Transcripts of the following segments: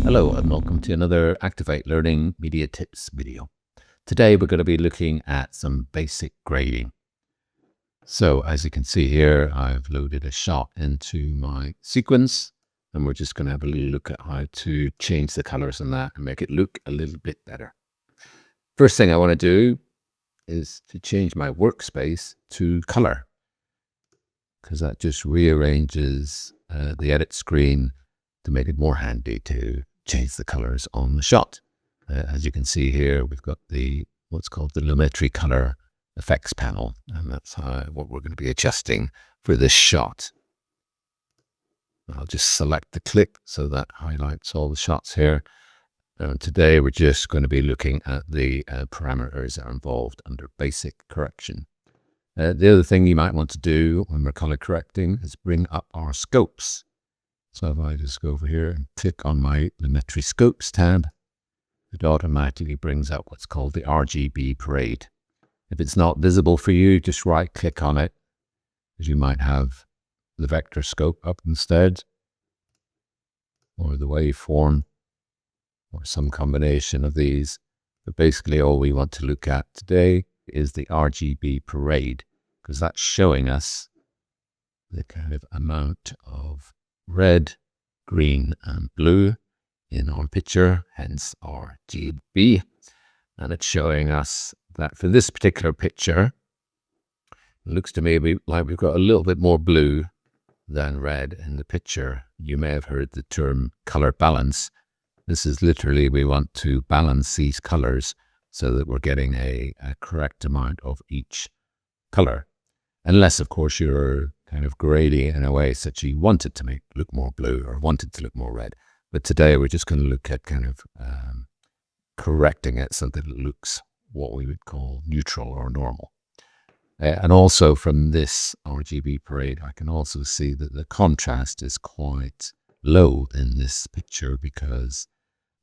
Hello and welcome to another Activate Learning Media Tips video. Today we're going to be looking at some basic grading. So as you can see here, I've loaded a shot into my sequence and we're just going to have a little look at how to change the colors on that and make it look a little bit better. First thing I want to do is to change my workspace to color, because that just rearranges the edit screen to make it more handy to change the colors on the shot. As you can see here, we've got what's called the Lumetri color effects panel, and that's what we're going to be adjusting for this shot. I'll just select the clip so that highlights all the shots here. And today we're just going to be looking at the parameters that are involved under basic correction. The other thing you might want to do when we're color correcting is bring up our scopes. So if I just go over here and click on my Lumetri Scopes tab, it automatically brings up what's called the RGB parade. If it's not visible for you, just right click on it, as you might have the vector scope up instead, or the waveform, or some combination of these. But basically all we want to look at today is the RGB parade, because that's showing us the kind of amount of red, green and blue in our picture, hence RGB. And it's showing us that for this particular picture, it looks to me like we've got a little bit more blue than red in the picture. You may have heard the term color balance. This is literally, we want to balance these colors so that we're getting a correct amount of each color. Unless, of course, you're kind of grading in a way such you want it to look more blue or want it to look more red. But today we're just going to look at kind of correcting it so that it looks what we would call neutral or normal. And also from this RGB parade, I can also see that the contrast is quite low in this picture, because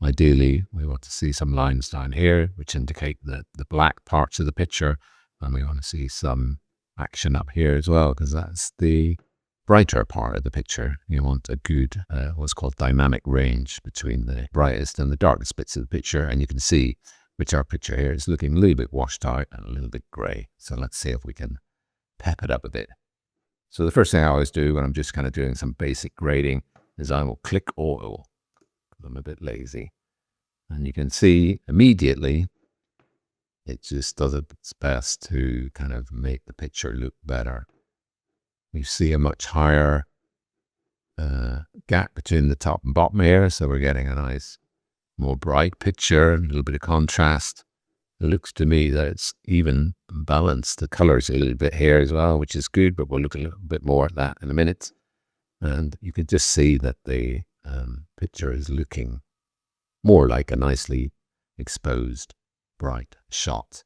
ideally we want to see some lines down here which indicate the black parts of the picture, and we want to see some action up here as well, because that's the brighter part of the picture. You want a good what's called dynamic range between the brightest and the darkest bits of the picture, and you can see which our picture here is looking a little bit washed out and a little bit grey. So let's see if we can pep it up a bit. So the first thing I always do when I'm just kind of doing some basic grading is I will click auto, because I'm a bit lazy, and you can see immediately it just does its best to kind of make the picture look better. We see a much higher gap between the top and bottom here, so we're getting a nice, more bright picture, a little bit of contrast. It looks to me that it's even balanced the colors a little bit here as well, which is good, but we'll look a little bit more at that in a minute. And you can just see that the picture is looking more like a nicely exposed bright shot.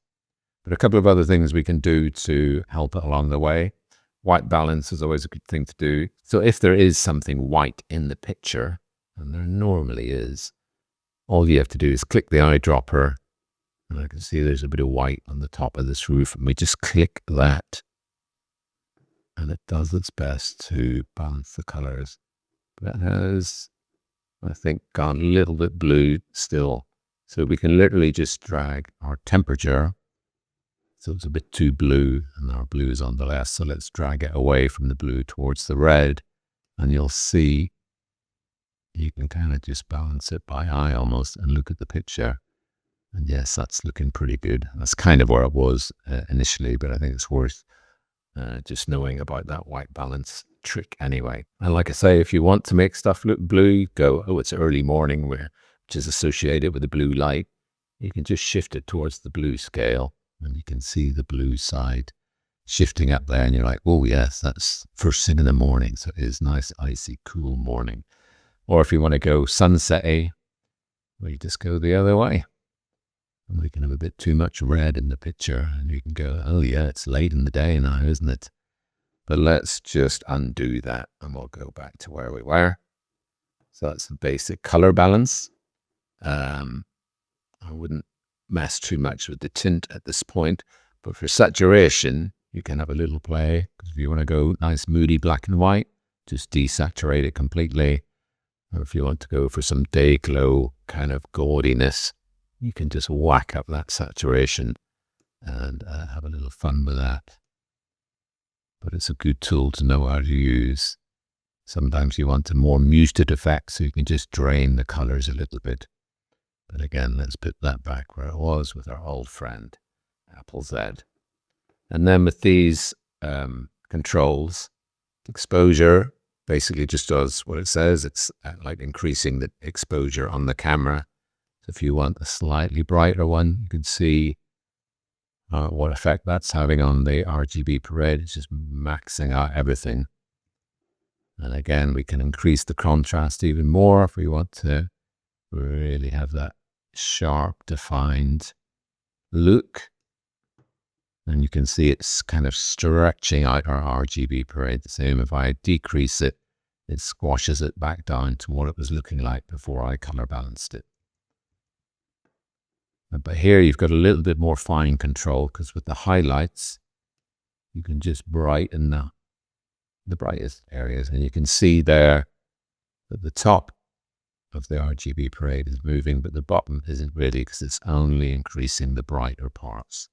But a couple of other things we can do to help it along the way. White balance is always a good thing to do. So if there is something white in the picture, and there normally is, all you have to do is click the eyedropper, and I can see there's a bit of white on the top of this roof, and we just click that, and it does its best to balance the colors. But it has, I think, gone a little bit blue still. So we can literally just drag our temperature. So it's a bit too blue, and our blue is on the left. So let's drag it away from the blue towards the red, and you'll see you can kind of just balance it by eye almost and look at the picture. And yes, that's looking pretty good. That's kind of where it was initially, but I think it's worth just knowing about that white balance trick anyway. And like I say, if you want to make stuff look blue, go, oh, it's early morning, which is associated with the blue light. You can just shift it towards the blue scale, and you can see the blue side shifting up there, and you're like, oh yes, that's first thing in the morning. So it is nice, icy, cool morning. Or if you want to go sunset-y, well, you just go the other way. And we can have a bit too much red in the picture, and you can go, oh yeah, it's late in the day now, isn't it? But let's just undo that, and we'll go back to where we were. So that's the basic color balance. I wouldn't mess too much with the tint at this point, but for saturation, you can have a little play, because if you want to go nice moody black and white, just desaturate it completely. Or if you want to go for some day glow kind of gaudiness, you can just whack up that saturation and have a little fun with that. But it's a good tool to know how to use. Sometimes you want a more muted effect, so you can just drain the colors a little bit. But again, let's put that back where it was with our old friend, Apple Z. And then with these controls, exposure basically just does what it says. It's like increasing the exposure on the camera. So if you want a slightly brighter one, you can see what effect that's having on the RGB parade. It's just maxing out everything. And again, we can increase the contrast even more if we want to really have that sharp, defined look. And you can see it's kind of stretching out our RGB parade. The same if I decrease it, it squashes it back down to what it was looking like before I color balanced it. But here you've got a little bit more fine control, because with the highlights, you can just brighten the brightest areas. And you can see there that the top of the RGB parade is moving, but the bottom isn't really, because it's only increasing the brighter parts.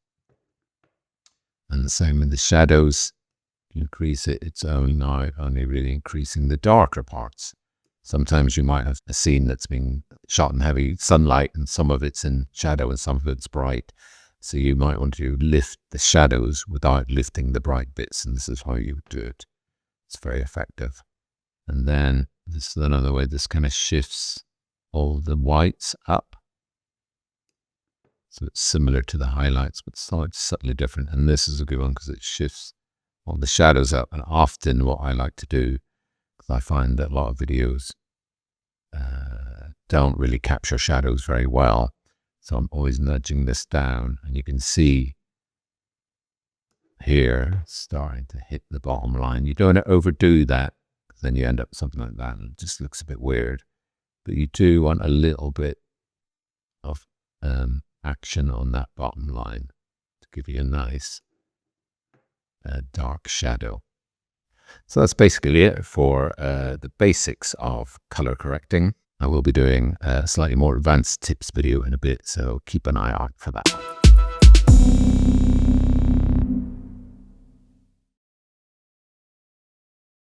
And the same with the shadows. You increase it, it's only really increasing the darker parts. Sometimes you might have a scene that's been shot in heavy sunlight and some of it's in shadow and some of it's bright. So you might want to lift the shadows without lifting the bright bits, and this is how you would do it. It's very effective. And then this is another way this kind of shifts all the whites up. So it's similar to the highlights, but slightly subtly different. And this is a good one because it shifts all the shadows up. And often what I like to do, because I find that a lot of videos don't really capture shadows very well. So I'm always nudging this down, and you can see here starting to hit the bottom line. You don't want to overdo that, because then you end up with something like that and it just looks a bit weird. But you do want a little bit of action on that bottom line to give you a nice dark shadow. So that's basically it for the basics of color correcting. I will be doing a slightly more advanced tips video in a bit, so keep an eye out for that.